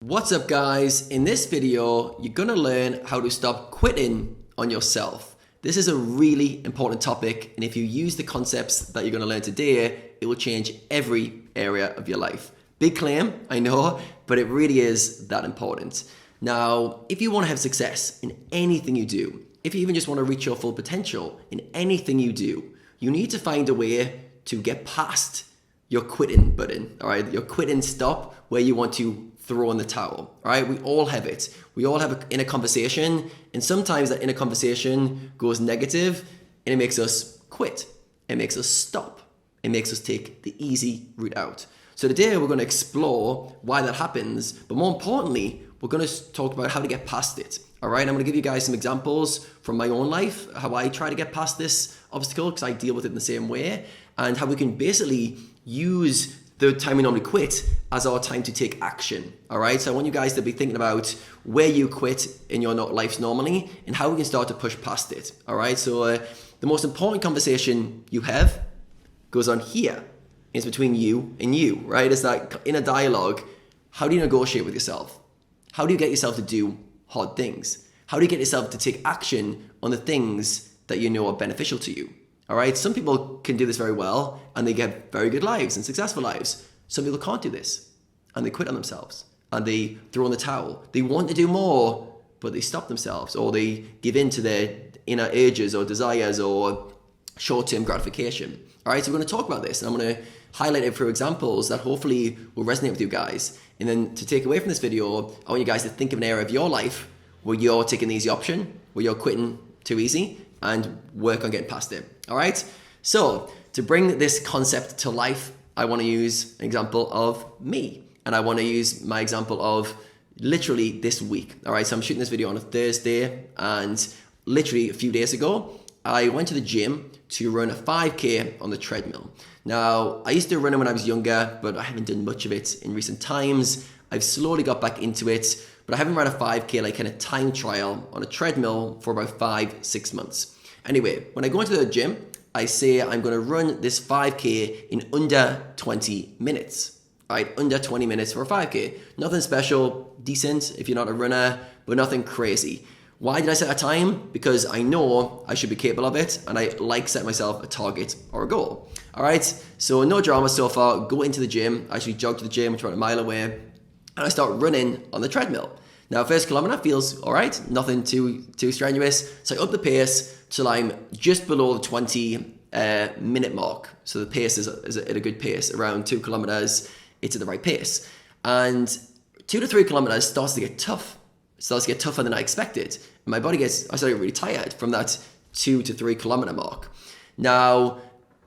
What's up guys? In this video, you're gonna learn how to stop quitting on yourself. This is a really important topic, and if you use the concepts that you're gonna learn today, it will change every area of your life. Big claim, I know, but it really is that important. Now, if you wanna have success in anything you do, if you even just wanna reach your full potential in anything you do, you need to find a way to get past your quitting button, all right? Your quitting stop where you want to throw in the towel, all right? We all have it. We all have an inner conversation, and sometimes that inner conversation goes negative and it makes us quit. It makes us stop. It makes us take the easy route out. So today we're gonna explore why that happens, but more importantly, we're gonna talk about how to get past it, all right? I'm gonna give you guys some examples from my own life, how I try to get past this obstacle, because I deal with it in the same way, and how we can basically use the time we normally quit as our time to take action, all right? So I want you guys to be thinking about where you quit in your lives normally and how we can start to push past it, all right? So the most important conversation you have goes on here. It's between you and you, right? It's that inner dialogue. How do you negotiate with yourself? How do you get yourself to do hard things? How do you get yourself to take action on the things that you know are beneficial to you? All right, some people can do this very well and they get very good lives and successful lives. Some people can't do this and they quit on themselves and they throw in the towel. They want to do more, but they stop themselves, or they give in to their inner urges or desires or short-term gratification. All right, so we're going to talk about this, and I'm going to highlight it through examples that hopefully will resonate with you guys. And then to take away from this video, I want you guys to think of an area of your life where you're taking the easy option, where you're quitting too easy, and work on getting past it. All right, so to bring this concept to life, I want to use an example of me, and I want to use my example of literally this week. All right, so I'm shooting this video on a Thursday, and literally a few days ago, I went to the gym to run a 5K on the treadmill. Now, I used to run it when I was younger, but I haven't done much of it in recent times. I've slowly got back into it, but I haven't run a 5K, like kind of time trial on a treadmill for about 5-6 months. Anyway, when I go into the gym, I say I'm gonna run this 5K in under 20 minutes. All right, under 20 minutes for a 5K. Nothing special, decent if you're not a runner, but nothing crazy. Why did I set a time? Because I know I should be capable of it, and I like setting myself a target or a goal. All right, so no drama so far. Go into the gym. I actually jog to the gym, which is about a mile away, and I start running on the treadmill. Now, first kilometer feels all right, nothing too strenuous. So I up the pace till I'm just below the 20-minute mark. So the pace is at a good pace, around 2 kilometers. It's at the right pace, and 2 to 3 kilometers starts to get tough. It starts to get tougher than I expected. And my body I start to get really tired from that 2 to 3 kilometer mark. Now,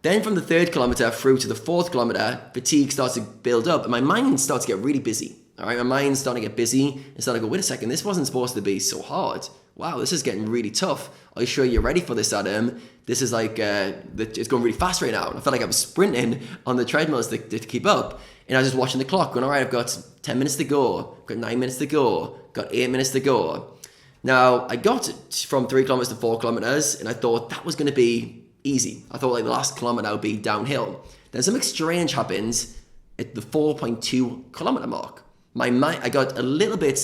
then from the 3rd kilometer through to the 4th kilometer, fatigue starts to build up, and my mind starts to get really busy. All right, my mind's starting to get busy and starting to go, wait a second, this wasn't supposed to be so hard. Wow, this is getting really tough. Are you sure you're ready for this, Adam? This is like, it's going really fast right now. And I felt like I was sprinting on the treadmills to keep up. And I was just watching the clock going, all right, I've got 10 minutes to go, I've got 9 minutes to go, got 8 minutes to go. Now, I got from 3 kilometers to 4 kilometers, and I thought that was going to be easy. I thought like the last kilometer would be downhill. Then something strange happens at the 4.2 kilometer mark. I got a little bit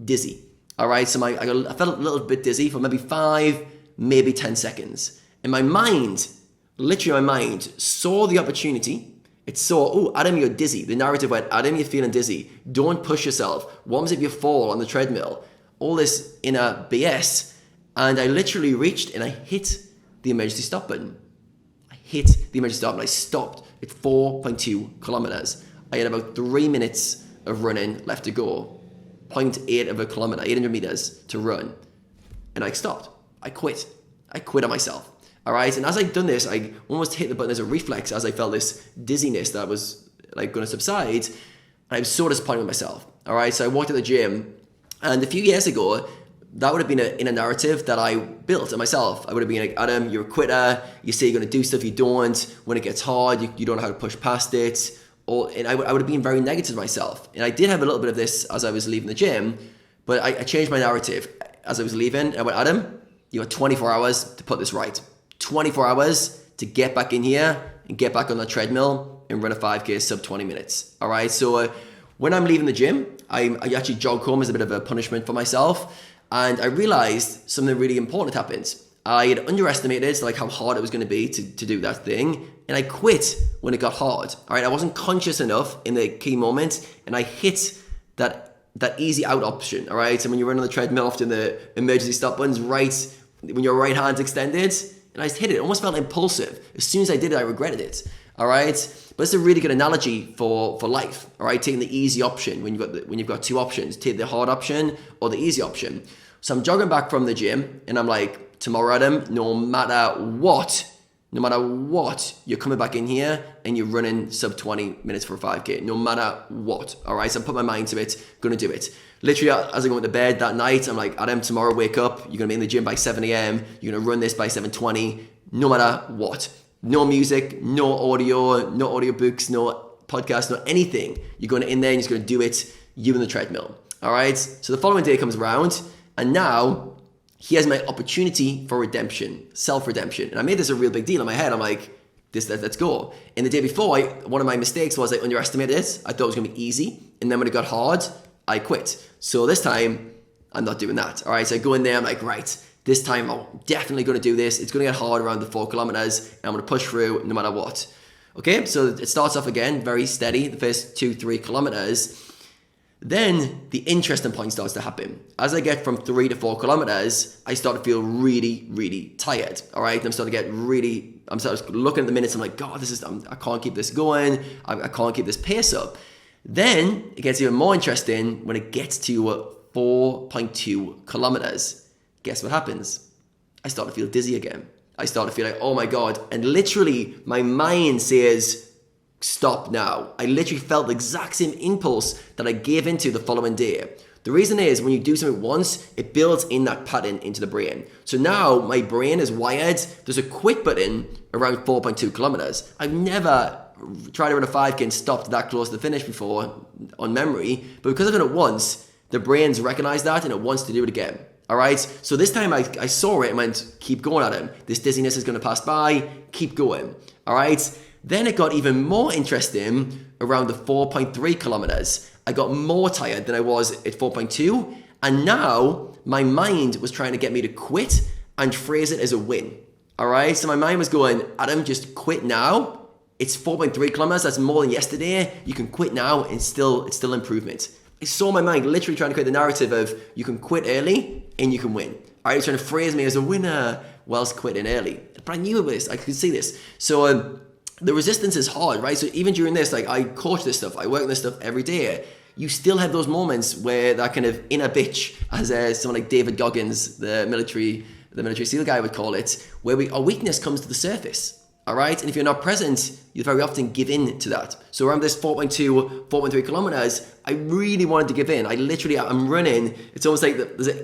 dizzy. All right, so I felt a little bit dizzy for maybe 5, maybe 10 seconds. And my mind, literally my mind, saw the opportunity. It saw, oh, Adam, you're dizzy. The narrative went, Adam, you're feeling dizzy. Don't push yourself. What happens if you fall on the treadmill? All this inner BS. And I literally reached and I hit the emergency stop button. I hit the emergency stop and I stopped at 4.2 kilometers. I had about 3 minutes of running left to go, 0.8 of a kilometer, 800 meters to run. And I stopped. I quit on myself. All right. And as I'd done this, I almost hit the button as a reflex as I felt this dizziness that was like going to subside. And I was so disappointed with myself. All right. So I walked to the gym, and a few years ago, that would have been in a narrative that I built on myself. I would have been like, Adam, you're a quitter. You say you're going to do stuff you don't. When it gets hard, you don't know how to push past it. And I would have been very negative to myself. And I did have a little bit of this as I was leaving the gym, but I changed my narrative as I was leaving. I went, Adam, you got 24 hours to put this right. 24 hours to get back in here and get back on the treadmill and run a 5K sub 20 minutes. All right. So when I'm leaving the gym, I actually jogged home as a bit of a punishment for myself. And I realized something really important happened. I had underestimated like how hard it was going to be to do that thing. And I quit when it got hard. All right, I wasn't conscious enough in the key moment, and I hit that easy out option. All right, so when you run on the treadmill, often the emergency stop button's right when your right hand's extended, and I just hit it. It almost felt impulsive. As soon as I did it, I regretted it. All right, but it's a really good analogy for life. All right, taking the easy option when you've got two options: take the hard option or the easy option. So I'm jogging back from the gym, and I'm like, tomorrow, Adam, no matter what, you're coming back in here and you're running sub 20 minutes for a 5K, no matter what. All right, so I put my mind to it, gonna do it. Literally, as I go into bed that night, I'm like, Adam, tomorrow wake up, you're gonna be in the gym by 7 a.m., you're gonna run this by 7:20, no matter what. No music, no audio books, no podcast, no anything. You're going in there and you're just gonna do it, you in the treadmill. All right, so the following day comes around, and now here's my opportunity for redemption, self-redemption. And I made this a real big deal in my head. I'm like, let's go. And the day before, one of my mistakes was I underestimated it. I thought it was gonna be easy. And then when it got hard, I quit. So this time, I'm not doing that. All right, so I go in there, I'm like, right, this time I'm definitely gonna do this. It's gonna get hard around the 4 kilometers, and I'm gonna push through no matter what. Okay, so it starts off again, very steady, the first 2-3 kilometers. Then the interesting point starts to happen. As I get from 3 to 4 kilometers, I start to feel really, really tired. All right, I'm starting to get I'm looking at the minutes. I'm like, God, I can't keep this going. I can't keep this pace up. Then it gets even more interesting when it gets to 4.2 kilometers. Guess what happens? I start to feel dizzy again. I start to feel like, oh my God. And literally my mind says, stop now. I literally felt the exact same impulse that I gave into the following day. The reason is when you do something once, it builds in that pattern into the brain. So now my brain is wired. There's a quit button around 4.2 kilometers. I've never tried to run a 5K and stopped that close to the finish before on memory, but because I've done it once, the brain's recognized that and it wants to do it again. All right, so this time I saw it and went, keep going at him. This dizziness is going to pass by, keep going. All right. Then it got even more interesting around the 4.3 kilometers. I got more tired than I was at 4.2. And now my mind was trying to get me to quit and phrase it as a win. All right. So my mind was going, Adam, just quit now. It's 4.3 kilometers. That's more than yesterday. You can quit now and it's still improvement. I saw my mind literally trying to create the narrative of you can quit early and you can win. All right. It's trying to phrase me as a winner whilst quitting early. But I knew this. I could see this. So, the resistance is hard, right? So even during this, like I coach this stuff, I work on this stuff every day. You still have those moments where that kind of inner bitch, as someone like David Goggins, the military SEAL guy would call it, where our weakness comes to the surface, all right? And if you're not present, you very often give in to that. So around this 4.3 kilometers, I really wanted to give in. I'm running. It's almost like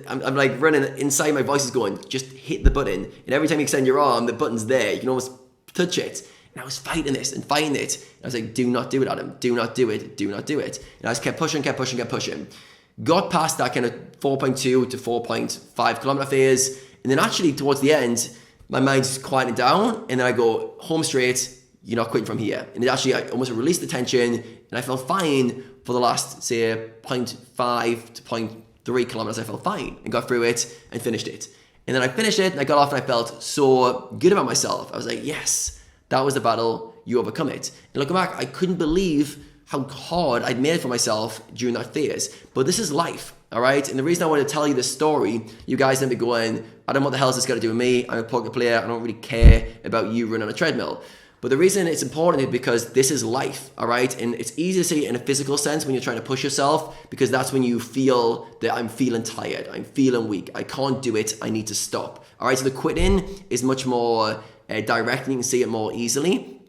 I'm like running inside. My voice is going, just hit the button. And every time you extend your arm, the button's there. You can almost touch it. And I was fighting this and fighting it. And I was like, do not do it, Adam. Do not do it. Do not do it. And I just kept pushing. Got past that kind of 4.2 to 4.5 kilometer phase. And then actually towards the end, my mind just quieted down. And then I go, home straight, you're not quitting from here. And it actually, I almost released the tension. And I felt fine for the last, say, 0.5 to 0.3 kilometers. I felt fine and got through it and finished it. And then I finished it and I got off and I felt so good about myself. I was like, yes. That was the battle, you overcome it. And looking back, I couldn't believe how hard I'd made it for myself during that phase. But this is life, all right? And the reason I want to tell you this story, you guys may be going, I don't know what the hell is this got to do with me. I'm a poker player. I don't really care about you running on a treadmill. But the reason it's important is because this is life, all right? And it's easy to say in a physical sense when you're trying to push yourself, because that's when you feel that I'm feeling tired. I'm feeling weak. I can't do it. I need to stop. All right, so the quitting is much more direct, and you can see it more easily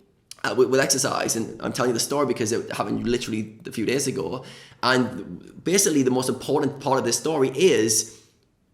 with exercise. And I'm telling you the story because it happened literally a few days ago. And basically the most important part of this story is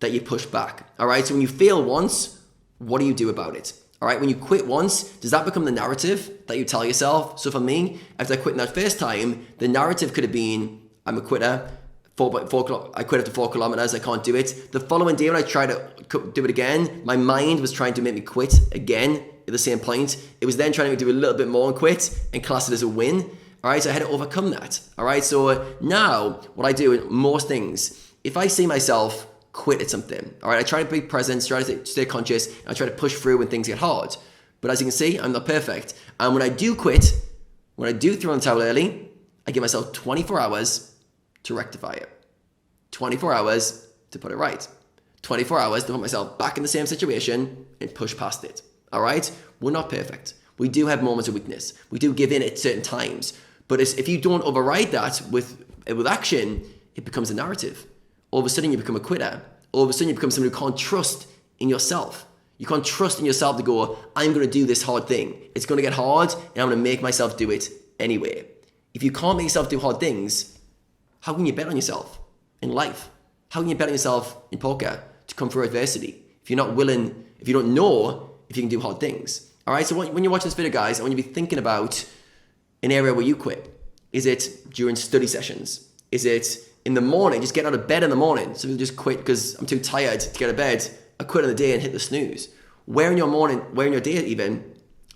that you push back. All right, so when you fail once, what do you do about it? All right, when you quit once, does that become the narrative that you tell yourself? So for me, after I quit that first time, the narrative could have been, I'm a quitter. I quit after 4 kilometers. I can't do it. The following day when I tried to do it again, my mind was trying to make me quit again at the same point. It was then trying to do a little bit more and quit and class it as a win. All right, so I had to overcome that. All right, so now what I do in most things, if I see myself quit at something, all right, I try to be present, try to stay conscious, and I try to push through when things get hard. But as you can see, I'm not perfect. And when I do quit, when I do throw in the towel early, I give myself 24 hours to rectify it. 24 hours to put it right. 24 hours to put myself back in the same situation and push past it. All right? We're not perfect. We do have moments of weakness. We do give in at certain times. But if you don't override that with action, it becomes a narrative. All of a sudden you become a quitter. All of a sudden you become someone who can't trust in yourself. You can't trust in yourself to go, I'm going to do this hard thing. It's going to get hard and I'm going to make myself do it anyway. If you can't make yourself do hard things, how can you bet on yourself in life? How can you bet on yourself in poker to come through adversity? If you're not willing, if you don't know if you can do hard things. All right, so when you're watching this video, guys, I want you to be thinking about an area where you quit. Is it during study sessions? Is it in the morning? Just get out of bed in the morning. Some people just quit because I'm too tired to get out of bed. I quit on the day and hit the snooze. Where in your day even,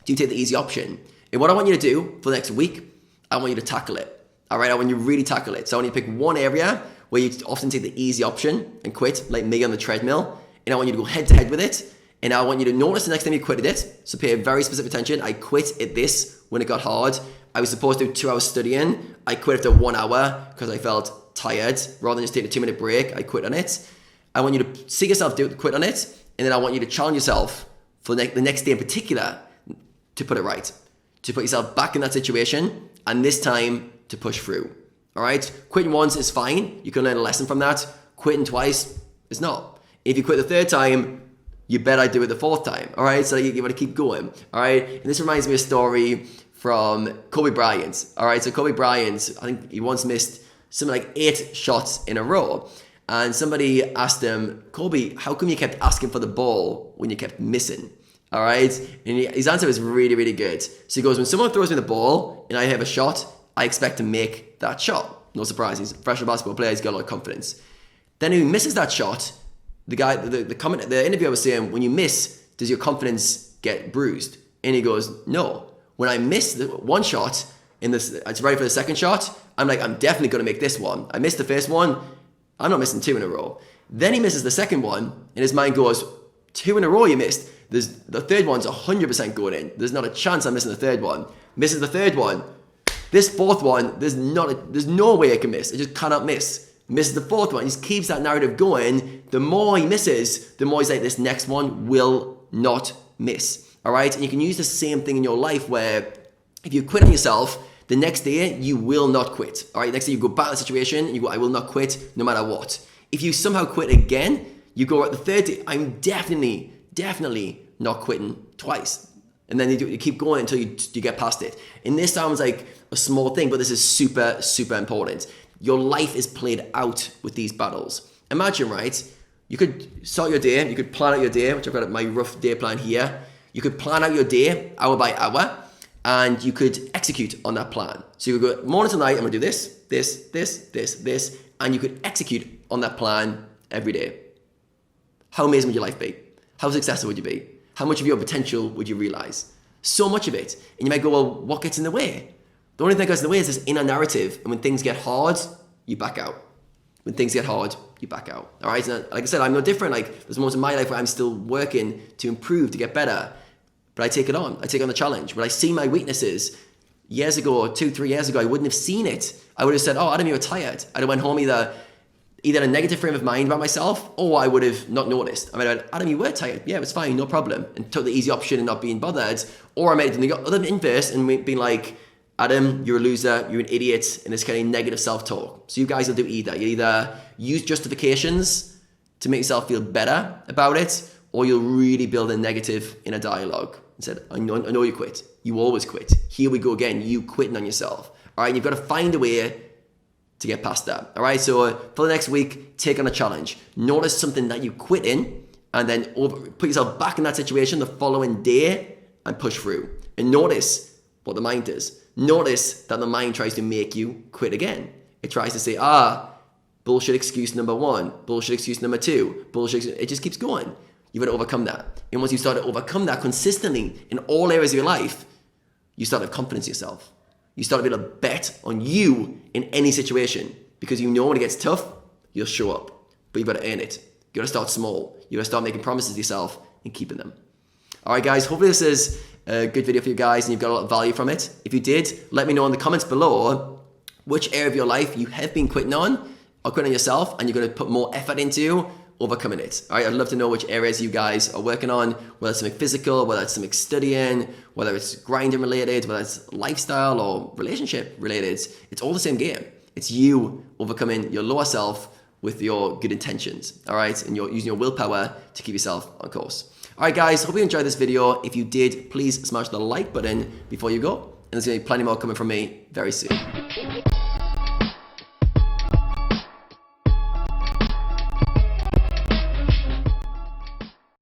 do you take the easy option? And what I want you to do for the next week, I want you to tackle it. All right, I want you to really tackle it. So I want you to pick one area where you often take the easy option and quit, like me on the treadmill. And I want you to go head to head with it. And I want you to notice the next time you quitted it. So pay very specific attention. I quit at this when it got hard. I was supposed to do 2 hours studying. I quit after 1 hour because I felt tired. Rather than just take a 2-minute break, I quit on it. I want you to see yourself quit on it. And then I want you to challenge yourself for the next day in particular to put it right. To put yourself back in that situation. And this time to push through. All right? Quitting once is fine. You can learn a lesson from that. Quitting twice is not. If you quit the third time, you better do it the fourth time. All right? So you got to keep going. All right? And this reminds me of a story from Kobe Bryant. All right? So Kobe Bryant, I think he once missed something like 8 shots in a row. And somebody asked him, Kobe, how come you kept asking for the ball when you kept missing? All right? And his answer was really, really good. So he goes, when someone throws me the ball and I have a shot, I expect to make that shot. No surprise, he's a professional basketball player, he's got a lot of confidence. Then if he misses that shot, the interviewer was saying, when you miss, does your confidence get bruised? And he goes, no. When I miss the one shot, it's ready for the second shot, I'm like, I'm definitely going to make this one. I missed the first one, I'm not missing 2 in a row. Then he misses the second one, and his mind goes, 2 in a row you missed. The third one's 100% going in. There's not a chance I'm missing the third one. Misses the third one. This fourth one, there's no way I can miss. I just cannot miss. Misses the fourth one. He just keeps that narrative going. The more he misses, the more he's like, this next one will not miss. All right? And you can use the same thing in your life where if you quit on yourself, the next day you will not quit. All right? Next day you go back to the situation and you go, I will not quit no matter what. If you somehow quit again, you go at the third day, I'm definitely not quitting twice. And then you keep going until you get past it. And this sounds like a small thing, but this is super, super important. Your life is played out with these battles. Imagine, right? You could start your day, you could plan out your day, which I've got my rough day plan here. You could plan out your day hour by hour, and you could execute on that plan. So you could go morning to night, I'm gonna do this, and you could execute on that plan every day. How amazing would your life be? How successful would you be? How much of your potential would you realize? So much of it. And you might go, well, what gets in the way? The only thing that gets in the way is this inner narrative. And when things get hard, you back out. When things get hard, you back out. All right? And like I said, I'm no different. Like there's moments in my life where I'm still working to improve, to get better. But I take it on. I take on the challenge. When I see my weaknesses, years ago, 2-3 years ago, I wouldn't have seen it. I would have said, oh, Adam, you're tired. I'd have went home either in a negative frame of mind about myself, or I would have not noticed. I mean, Adam, you were tired. Yeah, it's fine, no problem. And took the easy option and not being bothered. Or I made it the other inverse and been like, Adam, you're a loser, you're an idiot, and this kind of negative self-talk. So you guys will do either. You either use justifications to make yourself feel better about it, or you'll really build a negative inner dialogue. And said, I know you quit. You always quit. Here we go again, you quitting on yourself. All right, and you've got to find a way to get past that. All right, so for the next week, take on a challenge. Notice something that you quit in, and then put yourself back in that situation the following day and push through. And notice what the mind does. Notice that the mind tries to make you quit again. It tries to say, bullshit excuse number 1, bullshit excuse number 2, bullshit. It just keeps going. You've got to overcome that. And once you start to overcome that consistently in all areas of your life, you start to have confidence in yourself. You start to be able to bet on you in any situation because you know when it gets tough, you'll show up. But you've got to earn it. You've got to start small. You've got to start making promises to yourself and keeping them. All right, guys, hopefully this is a good video for you guys and you've got a lot of value from it. If you did, let me know in the comments below which area of your life you have been quitting on or quitting on yourself and you're going to put more effort into overcoming it. All right, I'd love to know which areas you guys are working on, whether it's something physical, whether it's something studying, whether it's grinding related, whether it's lifestyle or relationship related. It's all the same game. It's you overcoming your lower self with your good intentions, all right? And you're using your willpower to keep yourself on course. All right, guys, hope you enjoyed this video. If you did, please smash the like button before you go. And there's gonna be plenty more coming from me very soon.